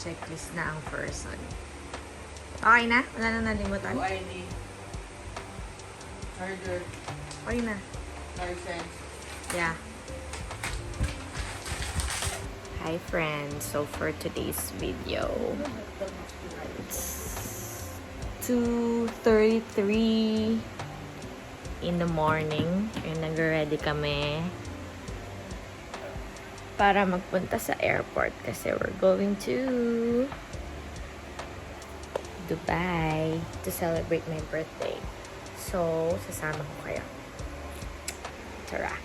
checklist na ang person. Okay na? Wala na nalimutan? ID. Charger. Okay na. License. Yeah. Hi friends, so for today's video, it's 2:33 in the morning and nag-ready kami para magpunta sa airport kasi we're going to Dubai to celebrate my birthday. So, sasama ko kayo. Tara!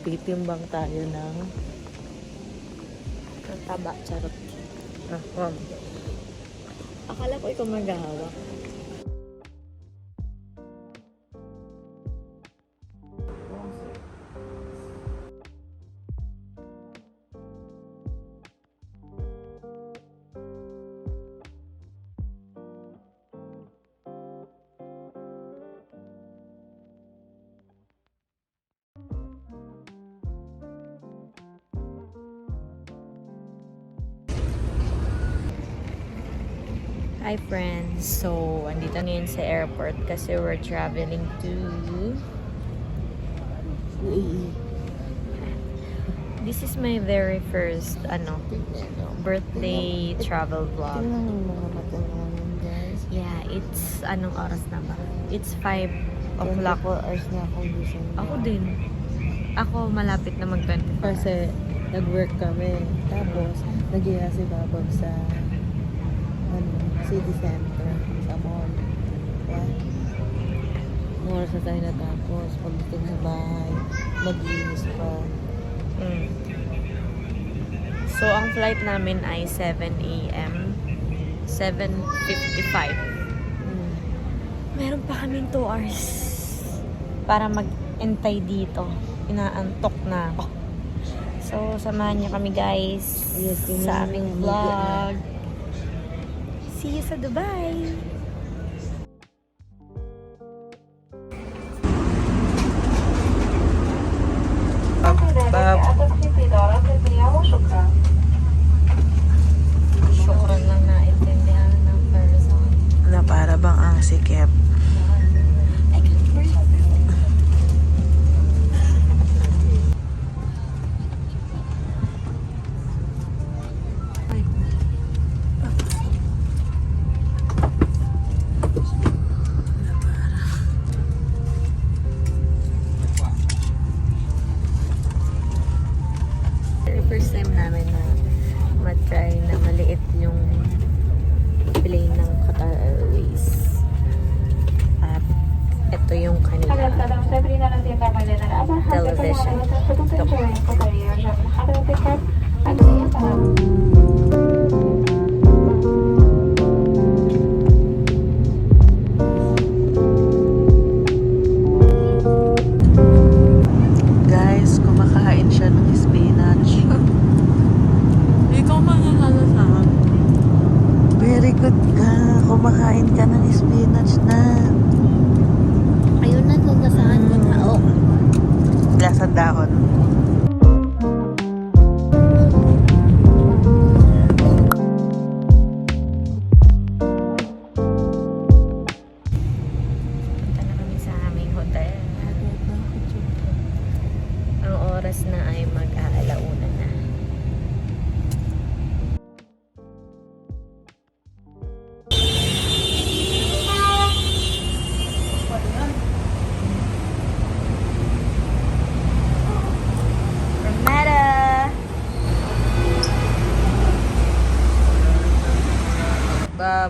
Titimbang tayo ng Taba, charot. ma'am. Akala ko ikaw maghahawak. Hi friends! So, andito ngayon sa airport kasi we're traveling to UAE. This is my very first birthday travel vlog. Yeah, it's anong oras na ba? It's 5 o'clock. 4 hours na ako gising. Ako din. Ako malapit na mag-24. Kasi nag-work kami. Tapos, nag-iya si Babag sa city center sa mall. Yeah. Oras na tayo natapos. Pagdating sa bahay, mag-inis pa. So, ang flight namin ay 7 a.m. 7:55. Meron pa kaming 2 hours para mag-entay dito. Inaantok na ako. So, samahan niyo kami guys sa aming vlog. See you sa Dubai! Syukran lang naintindihan ng person. Na para bang ang sikip. I can't breathe. First time namin na matry na maliit yung plane ng Qatar Airways. At ito yung kanila television. Guys, kumakain siya ng spinach. Ikaw mananalasaan. Very good ka. Kumakain ka ng spinach na. Ayun na, lalasahan ko na. Oh. Lasang dahon. Punta na kami sa aming hotel. Ang oras na ay mag-aalauna na. Ramada! Bab.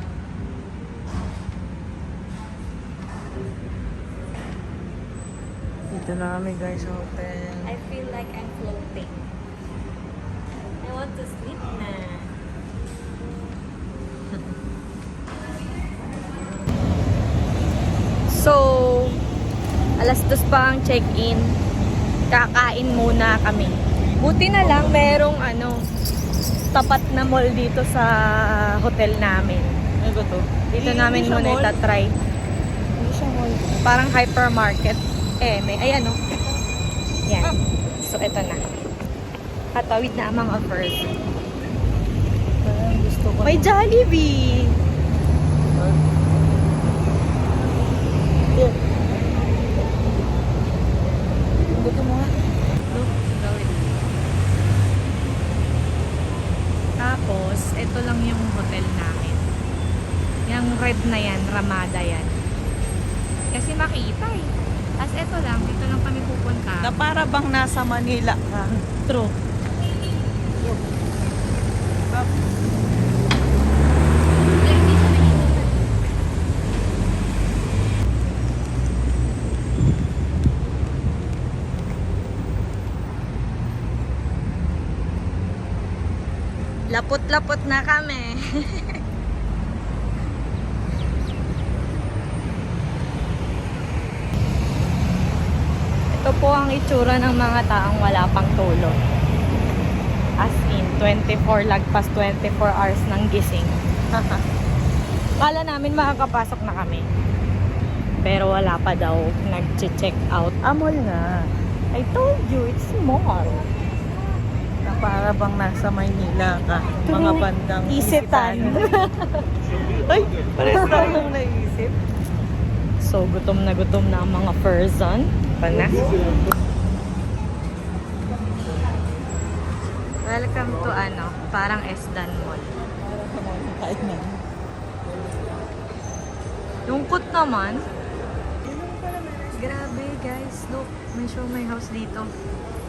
Dito na kami guys sa hotel. I feel like I'm floating. I want to sleep na. So, Alas 2 pa ang check-in. Kakain muna kami. Buti na lang merong tapat na mall dito sa hotel namin. Ano ba to? Dito Hindi namin siya muna mall. itatry. Hindi siya mall. Parang hypermarket. Ayan o. Yan. So, eto na. Katawid na ang mga first. Parang gusto ko. May Jollibee! Here. Gusto mo nga? Tapos, ito lang yung hotel namin. Yung red na yan, Ramada yan. Kasi makita eh. Tapos ito lang, dito lang kami pupunta. Na para bang nasa Manila ka. True. Lapot-lapot na kami. Ito po ang itsura ng mga taong wala pang tulog. As in, 24 lagpas 24 hours ng gising. Kala namin makakapasok na kami. Pero wala pa daw nag-check out. Amol nga. I told you, it's small. Na para bang nasa Maynila ka. Mga bandang Isitan. Ay, pares tayong naisip. So, gutom na ang mga person. Pana. Welcome to parang Esdan Mall. Para sa mga kainan. Lungkot naman. Grabe guys, look. May show my house dito.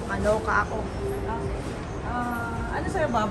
Maloka ako. Ano sa'yo, Bob?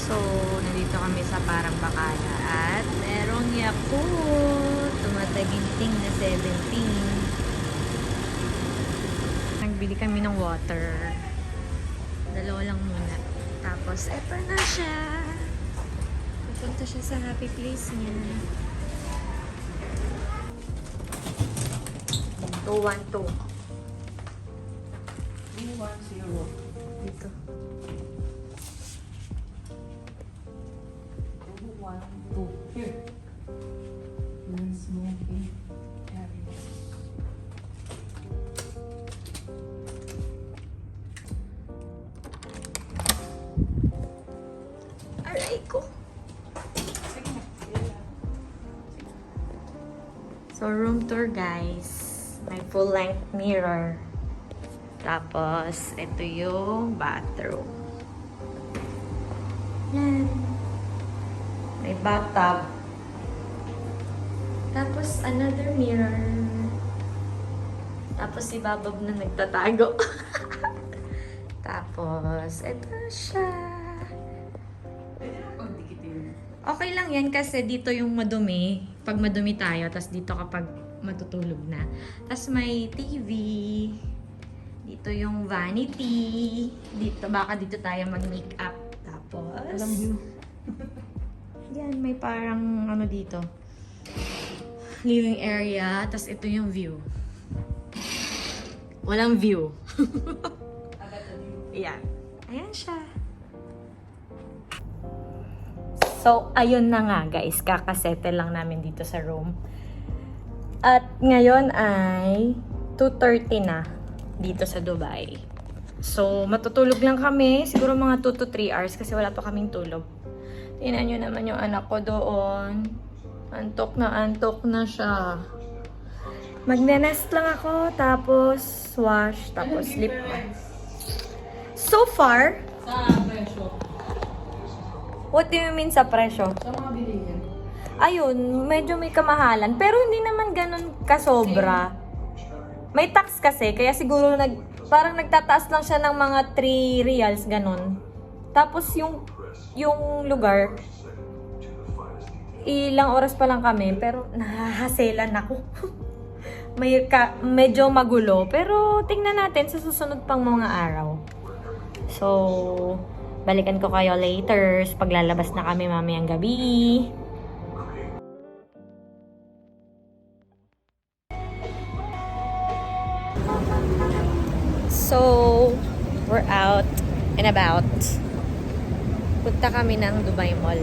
So, nandito kami sa parang Bacala at merong Yakult. Tumataginting na 17. Nagbili kami ng water. Dalawa lang muna. Tapos, eto na siya. Pupunta siya sa happy place niya. 212. 210. Dito. 212. Here. Non-smoking area. Aray ko. So, room tour guys. May full-length mirror. Tapos, ito yung bathroom. Yan. May bathtub. Tapos, another mirror. Tapos, si Babab na nagtatago. Tapos, ito siya. Okay lang yan kasi dito yung madumi. Pag madumi tayo, tapos dito kapag matutulog na. Tapos may TV. Dito yung vanity. Dito, baka dito tayo mag-makeup. Tapos, Alam view. yan, may parang dito. Living area. Tapos ito yung view. Walang view. Yan. Ayan siya. So, ayun na nga guys. Kakasettle lang namin dito sa room. At ngayon ay 2:30 na dito sa Dubai. So, matutulog lang kami. Siguro mga 2 to 3 hours kasi wala pa kaming tulog. Tingnan nyo naman yung anak ko doon. Antok na siya. Magne-nest lang ako, tapos wash, tapos sleep. So far, Sa presyo. what do you mean sa presyo? Sa mga bilihin. Ayun, medyo may kamahalan. Pero hindi naman ganun kasobra. May tax kasi, kaya siguro parang nagtataas lang siya ng mga 3 reals, ganun. Tapos yung lugar, ilang oras pa lang kami, pero nahahaselan ako. Medyo magulo, pero tingnan natin sa susunod pang mga araw. So, balikan ko kayo later paglalabas na kami mamayang gabi. So, we're out and about. Punta kami ng Dubai Mall.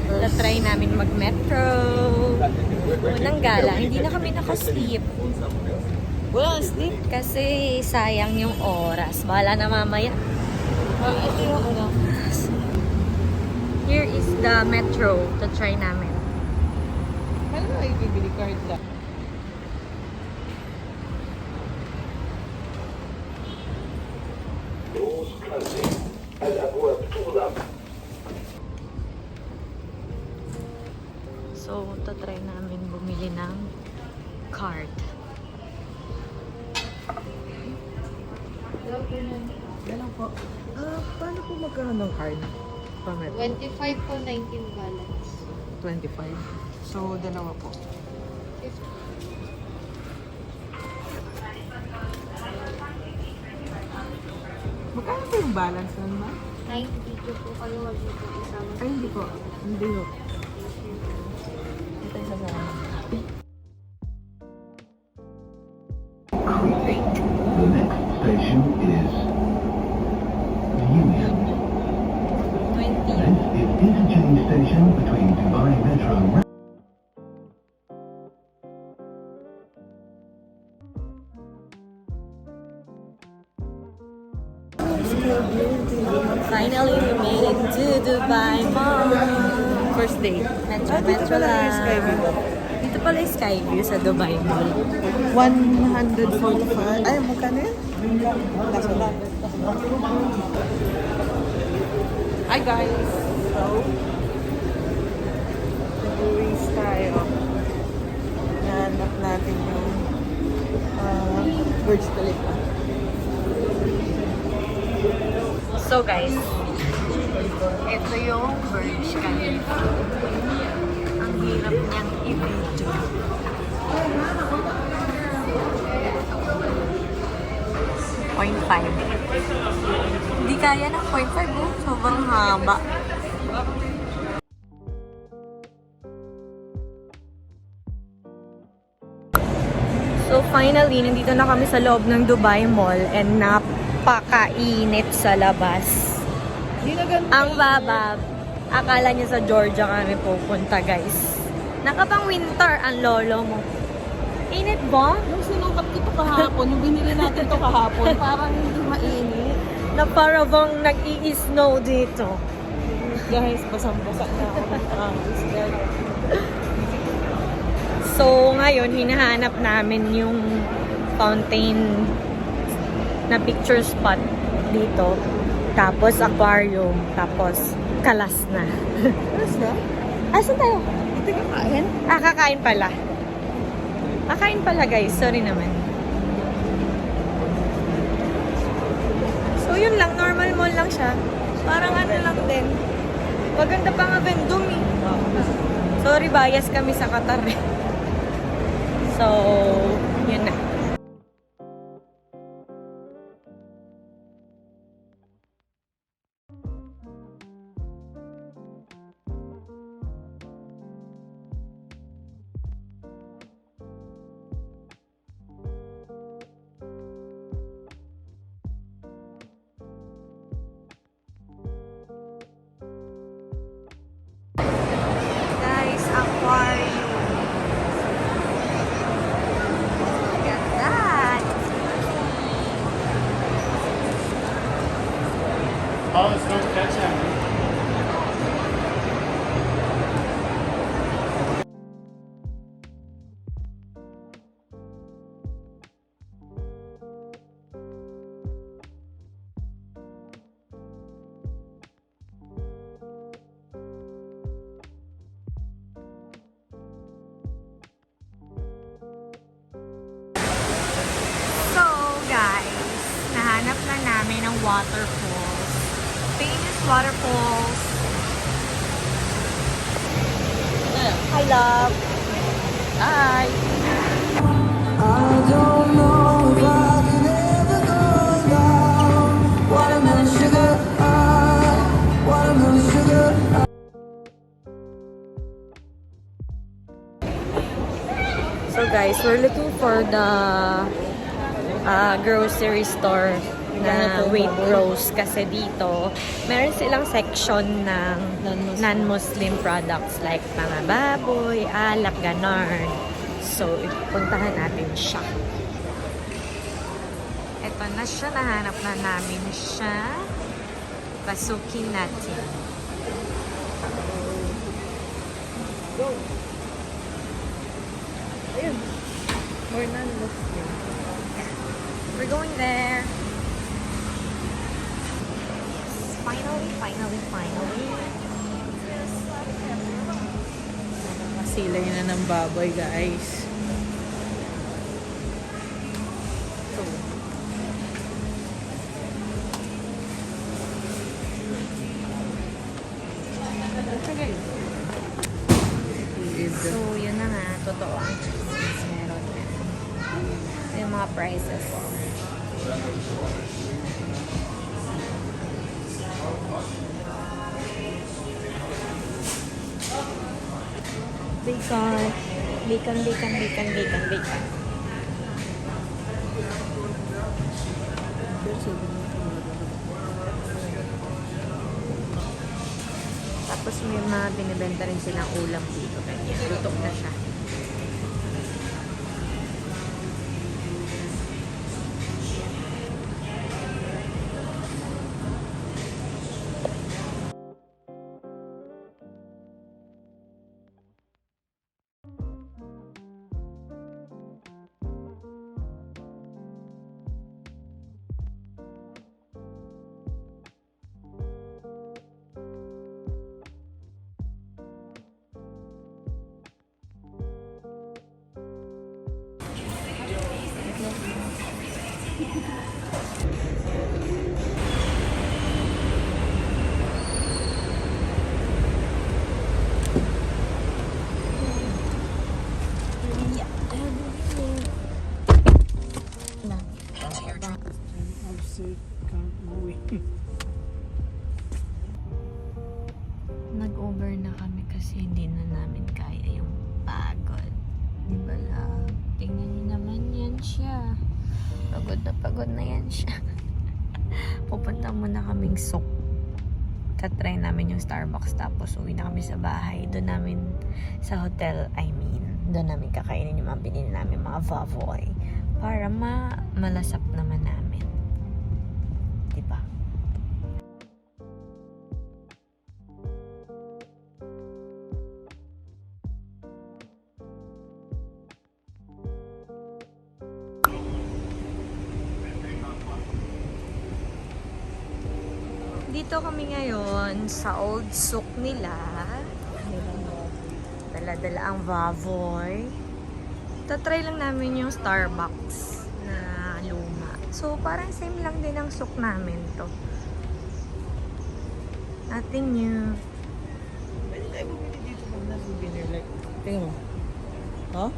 Na-try namin mag-metro. Unang gala, hindi na kami nakasleep. Walang sleep. Kasi sayang yung oras. Bahala na mamaya. Ito yung ano. Here is the metro to try namin. Ano na ibibili card ka? So, to try namin bumili ng card. Ganun po. Paano po magkaroon ng card? Pamet? 25 po, 19 balance. 25. So, dalawa po. 50. Magkano po yung balance nun, ma? 90 po kayo, wag niyo po isama. Ay, hindi po. Hindi po. Ito yung sasama. The next station is Union. 20. This is interchange station between Dubai Metro. Finally, we made it to Dubai Mall. First day. Metro lang. Dito pala yung Skyview sa Dubai Mall. 145. Ay, magkano yun? Nasa lahat. Hi guys! So, nag-uwis tayo. Nahanap natin yung Burj Khalifa. So guys, ito yung Burj Khalifa. Ang hirap niyang i-video. .5. Hindi kaya ng 0.5 oh. Sobrang haba. So finally, nandito na kami sa loob ng Dubai Mall and napakainit sa labas. Hindi na ganun. Ang baba, akala niya sa Georgia kami pupunta guys. Nakapang winter ang lolo mo. Init ba? Nung sinukat ko ito kahapon, yung binili natin ito kahapon, parang hindi mainit. Na para bang nag-i-snow dito. Guys, basang-basa na ako ng isdal. So ngayon, hinahanap namin yung fountain na picture spot dito. Tapos aquarium. Tapos kalas na. Yes na? Asan tayo? Ito yung kain? Kakain pala. Kakain pala guys. Sorry naman. So yun lang. Normal mall lang siya. Parang ano lang din. Maganda pa nga vendom eh. Sorry, bias kami sa Qatar eh. So, yun na. Guys, aquarium. Yan. kami ng waterfalls. Famous waterfalls. Hi, love. Hi. So guys, we're looking for the grocery store na Waitrose kasi dito meron silang section ng non-Muslim products like mga baboy, alak, ganon. So, puntahan natin siya. Ito na siya, nahanap na namin siya. Pasukin natin. Ayun. More non-Muslim. We're going there. Finally. Makasilay na ng baboy, guys. So, So, yun na nga. Totoo ang chismis. Meron na. Ito yung mga prices. Bacon. Tapos may mga binibenta rin silang ulam dito. Ganyan. Luto na siya. Nag-over na kami kasi hindi na namin kaya yung pagod. Di ba lang? Tingnan niyo naman yan siya. Pagod na yan siya. Pupunta muna kaming Sok. Tatry namin yung Starbucks tapos uwi na kami sa bahay. Doon namin sa hotel, doon namin kakainin yung mga binili namin, mga vavoy. Para malasap naman namin. Diba? Dito kami ngayon sa Old Souk nila. Dala-dala ang vavoy. Tatry lang namin yung Starbucks na luma. So, parang same lang din ang souk namin to. Nothing new. pwede tayo bumili dito pag na souvenir. Like, tingnan mo. Huh?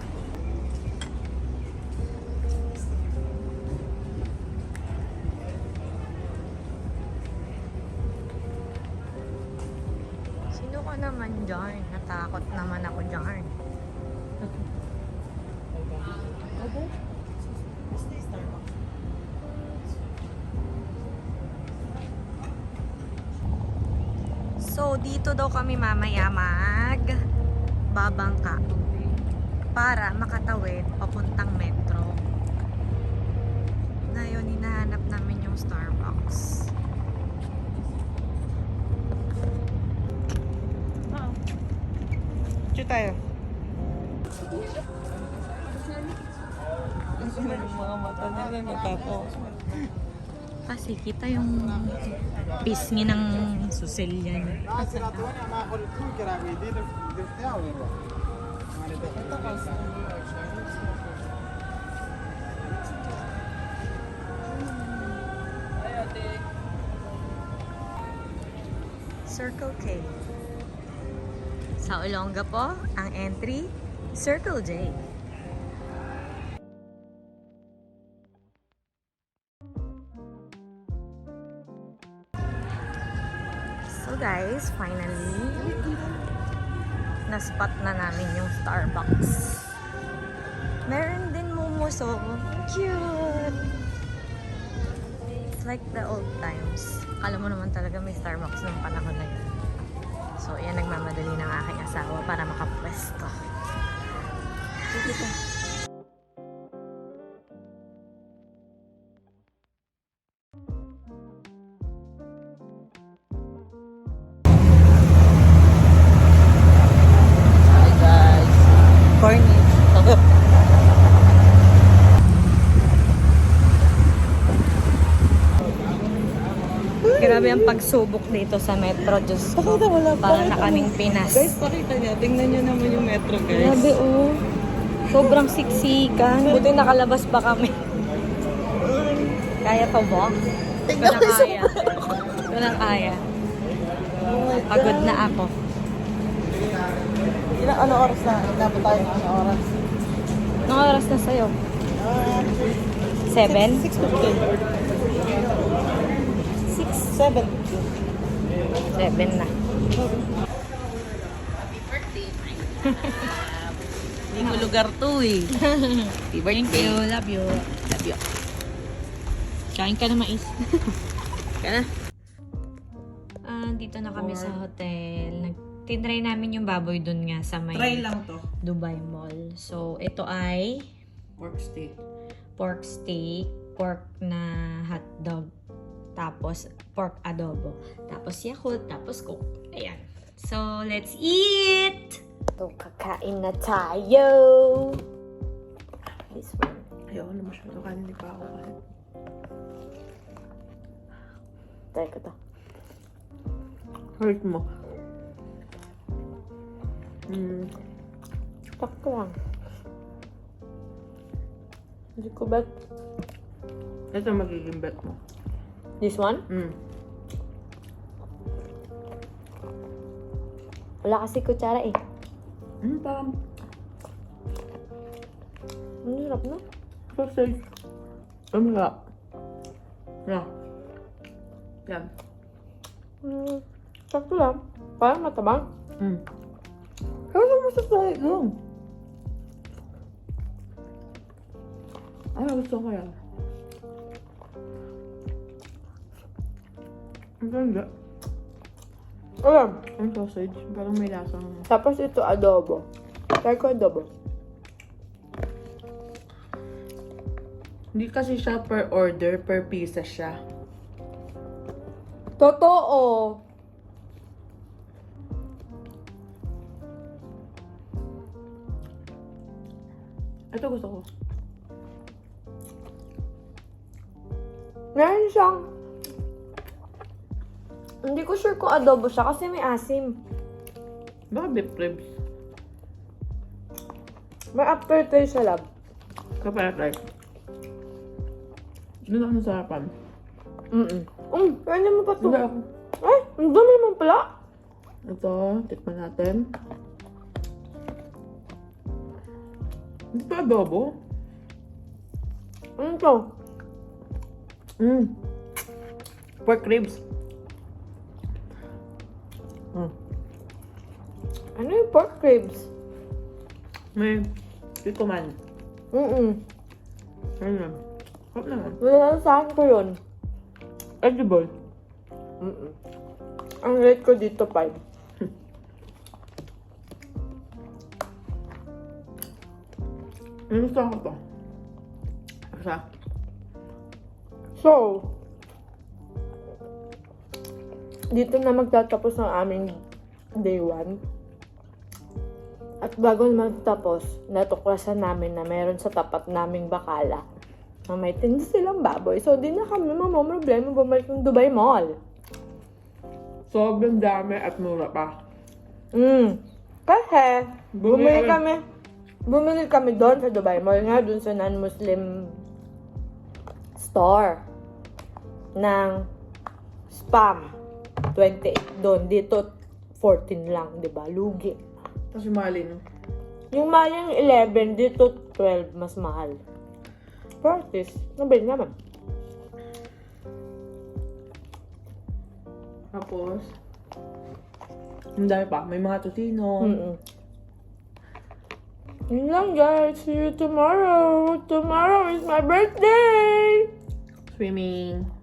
Sino ka naman dyan? Natakot naman ako dyan. Okay. Stay Starbucks. So, dito daw kami mamaya babangka para makatawid papuntang metro. Ngayon, hinahanap namin yung Starbucks. Diyo tayo. Yung mga mata nila nagtato. Kasi kita yung pisngi ng susilya niya. Circle K. Sa Olonga po, ang entry, Circle J. So guys, finally, na-spot na namin yung Starbucks. Meron din mumuso. Cute! It's like the old times. Alam mo naman talaga may Starbucks nung panahon na yun. So, yan nagmamadali ng aking asawa para makapwesto. Dito. Hi guys. Corny. Grabe ang pagsubok dito sa Metro. Diyos ko. Para na kaming Pinas. Guys, pakita niya. Tingnan niyo naman yung metro, guys. Grabe oh. Sobrang siksikan. Buti nakalabas pa kami. Kaya pa ba? Ito na kaya. Ito na kaya. Pagod na ako. Ano oras na? Dapat tayo ng ano oras? Anong oras na sa'yo? 7? 6:15. 7. 7 na. Hindi ko lugar to eh. Happy Thank birthday. you. Love you. Love you. Kain ka na mais. Ka na? Dito na kami sa hotel. Tinry namin yung baboy dun nga sa may Try lang to. Dubai Mall. So, ito ay Pork steak. pork steak, pork na hotdog, tapos pork adobo, tapos Yakult, tapos Coke. Ayan. So, let's eat! So, kakain na tayo! This one. Ayoko na masyado kanin. Hindi pa ako kanin. Try ko to. Hurt mo. Sakto lang. Hindi ko bet. Ito magiging bet mo. This one? Mm. Wala kasi kutsara eh. Parang Ang hirap na. sausage. Masarap. Yeah. Yan. Sakto lang. Parang matabang. Kaya mo sa sahig lang. Ay, gusto ko yan. Ang ganda. Alam. Ang sausage, parang may lasang... Tapos ito adobo. Try ko adobo. Hindi kasi siya per order, per pieces siya. Totoo. Ito gusto ko. Meron siyang... Hindi ko sure kung adobo siya kasi may asim. Baka beef ribs. May aftertaste sa lab. Kapag like. Doon ako nasarapan. Pwede mo pa to. Hindi ako. Ay, ang dami naman pala. Ito, tikman natin. Hindi pa adobo. Ano to? Pork ribs. Ano yung pork ribs? May tikuman. Ayun. Hop naman. Wala na sa akin ko yun. Edible. Ang rate ko dito 5. Gusto ko to. Isa. So, dito na magtatapos ang aming day 1. At bago magtapos, natuklasan namin na meron sa tapat naming bakala na may tinda silang baboy. So, di na kami problema bumalik ng Dubai Mall. Sobrang dami at mura pa. Kasi, Bumili bumili kami doon sa Dubai Mall nga, doon sa non-Muslim store. ng spam. 28 doon. Dito, 14 lang, di ba? Lugi. Tapos yung mali, no? Yung yung 11, dito 12, mas mahal. Practice. Nabili naman. Tapos, ang dami pa. May mga totino. Yun lang guys. See you tomorrow. Tomorrow is my birthday. Swimming.